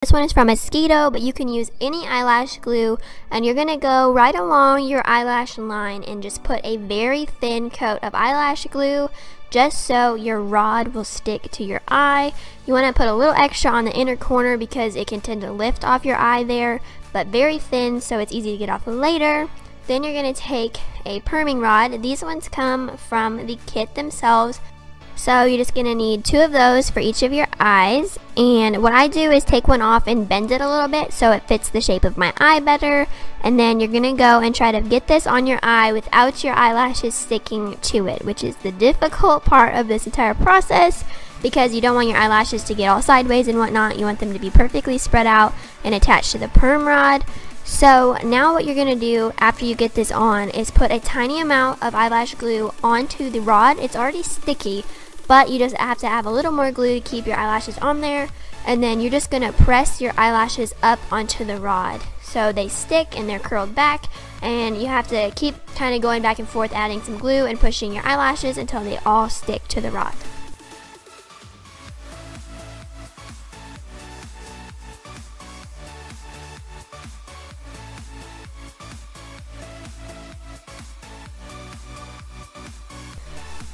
This one is from Mosquito, but you can use any eyelash glue, and you're going to go right along your eyelash line and just put a very thin coat of eyelash glue just so your rod will stick to your eye. You want to put a little extra on the inner corner because it can tend to lift off your eye there, but very thin so it's easy to get off later. Then you're going to take a perming rod. These ones come from the kit themselves. So you're just going to need 2 of those for each of your eyes, and what I do is take one off and bend it a little bit so it fits the shape of my eye better, and then you're going to go and try to get this on your eye without your eyelashes sticking to it, which is the difficult part of this entire process because you don't want your eyelashes to get all sideways and whatnot. You want them to be perfectly spread out and attached to the perm rod. So now what you're going to do after you get this on is put a tiny amount of eyelash glue onto the rod. It's already sticky, but you just have to have a little more glue to keep your eyelashes on there, and then you're just going to press your eyelashes up onto the rod so they stick and they're curled back, and you have to keep kind of going back and forth adding some glue and pushing your eyelashes until they all stick to the rod.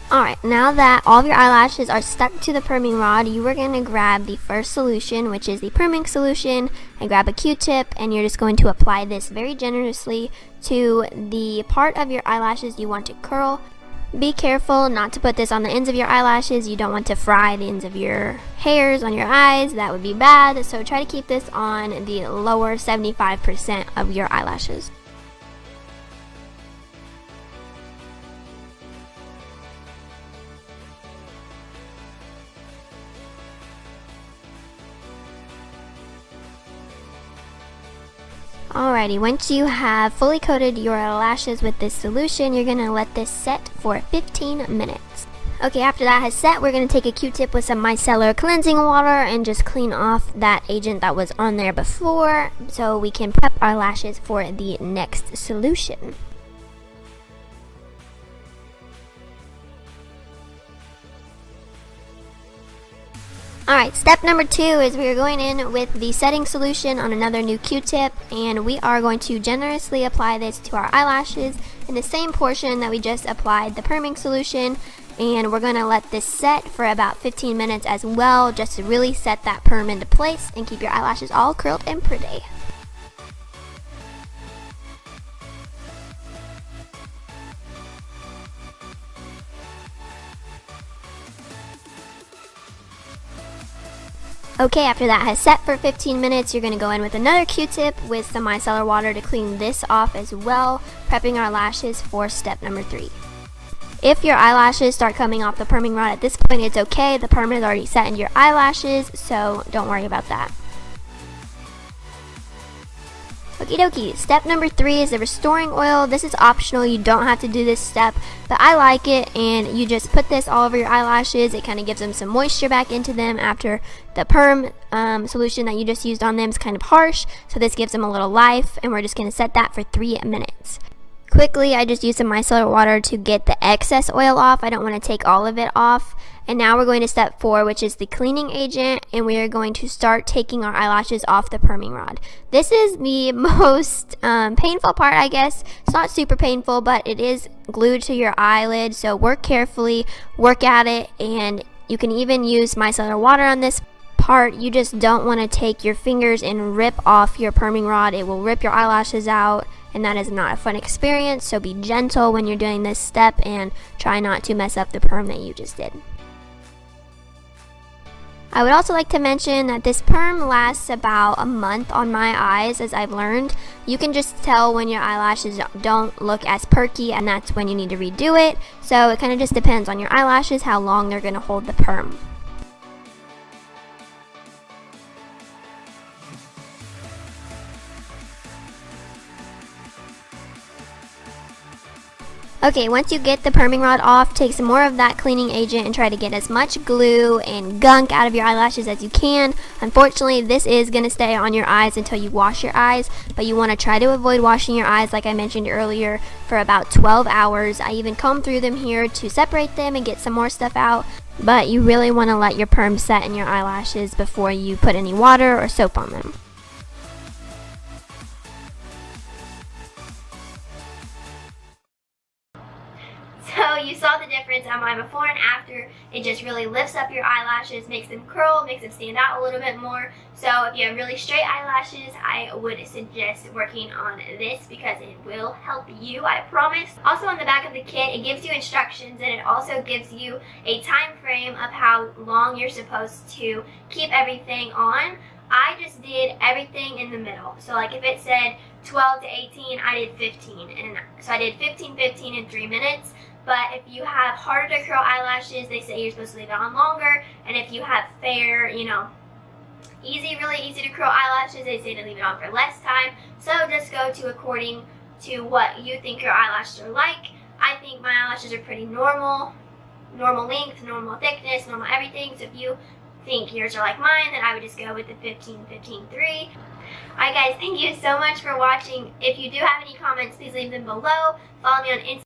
Alright, now that all of your eyelashes are stuck to the perming rod, you are going to grab the first solution, which is the perming solution, and grab a Q-tip, and you're just going to apply this very generously to the part of your eyelashes you want to curl. Be careful not to put this on the ends of your eyelashes. You don't want to fry the ends of your hairs on your eyes. That would be bad. So try to keep this on the lower 75% of your eyelashes. Alrighty, once you have fully coated your lashes with this solution, you're going to let this set for 15 minutes. Okay, after that has set, we're going to take a Q-tip with some micellar cleansing water and just clean off that agent that was on there before so we can prep our lashes for the next solution. Alright, step number 2 is we are going in with the setting solution on another new Q-tip, and we are going to generously apply this to our eyelashes in the same portion that we just applied the perming solution, and we're going to let this set for about 15 minutes as well, just to really set that perm into place and keep your eyelashes all curled and pretty. Okay, after that has set for 15 minutes, you're going to go in with another Q-tip with some micellar water to clean this off as well, prepping our lashes for step number 3. If your eyelashes start coming off the perming rod at this point, it's okay. The perm is already set into your eyelashes, so don't worry about that. Okie dokie, step number 3 is the restoring oil. This is optional, you don't have to do this step, but I like it, and you just put this all over your eyelashes. It kind of gives them some moisture back into them after the perm solution that you just used on them is kind of harsh, so this gives them a little life, and we're just going to set that for 3 minutes. Quickly, I just used some micellar water to get the excess oil off. I don't want to take all of it off. And now we're going to step 4, which is the cleaning agent, and we are going to start taking our eyelashes off the perming rod. This is the most painful part, I guess. It's not super painful, but it is glued to your eyelid, so work carefully, work at it, and you can even use micellar water on this part. You just don't want to take your fingers and rip off your perming rod. It will rip your eyelashes out, and that is not a fun experience, so be gentle when you're doing this step and try not to mess up the perm that you just did. I would also like to mention that this perm lasts about a month on my eyes, as I've learned. You can just tell when your eyelashes don't look as perky, and that's when you need to redo it. So it kind of just depends on your eyelashes how long they're going to hold the perm. Okay, once you get the perming rod off, take some more of that cleaning agent and try to get as much glue and gunk out of your eyelashes as you can. Unfortunately, this is going to stay on your eyes until you wash your eyes, but you want to try to avoid washing your eyes, like I mentioned earlier, for about 12 hours. I even comb through them here to separate them and get some more stuff out. but you really want to let your perm set in your eyelashes before you put any water or soap on them. So you saw the difference on my before and after. It just really lifts up your eyelashes, makes them curl, makes them stand out a little bit more. So if you have really straight eyelashes, I would suggest working on this because it will help you, I promise. Also on the back of the kit, it gives you instructions, and it also gives you a time frame of how long you're supposed to keep everything on. I just did everything in the middle. So like if it said 12 to 18, I did 15. And so I did 15, 15 in 3 minutes. But if you have harder to curl eyelashes, they say you're supposed to leave it on longer. And if you have fair, you know, really easy to curl eyelashes, they say to leave it on for less time. So just go to according to what you think your eyelashes are like. I think my eyelashes are pretty normal length, normal thickness, normal everything. So if you think yours are like mine, then I would just go with the 15, 15, 3. Alright guys, thank you so much for watching. If you do have any comments, please leave them below. Follow me on Instagram.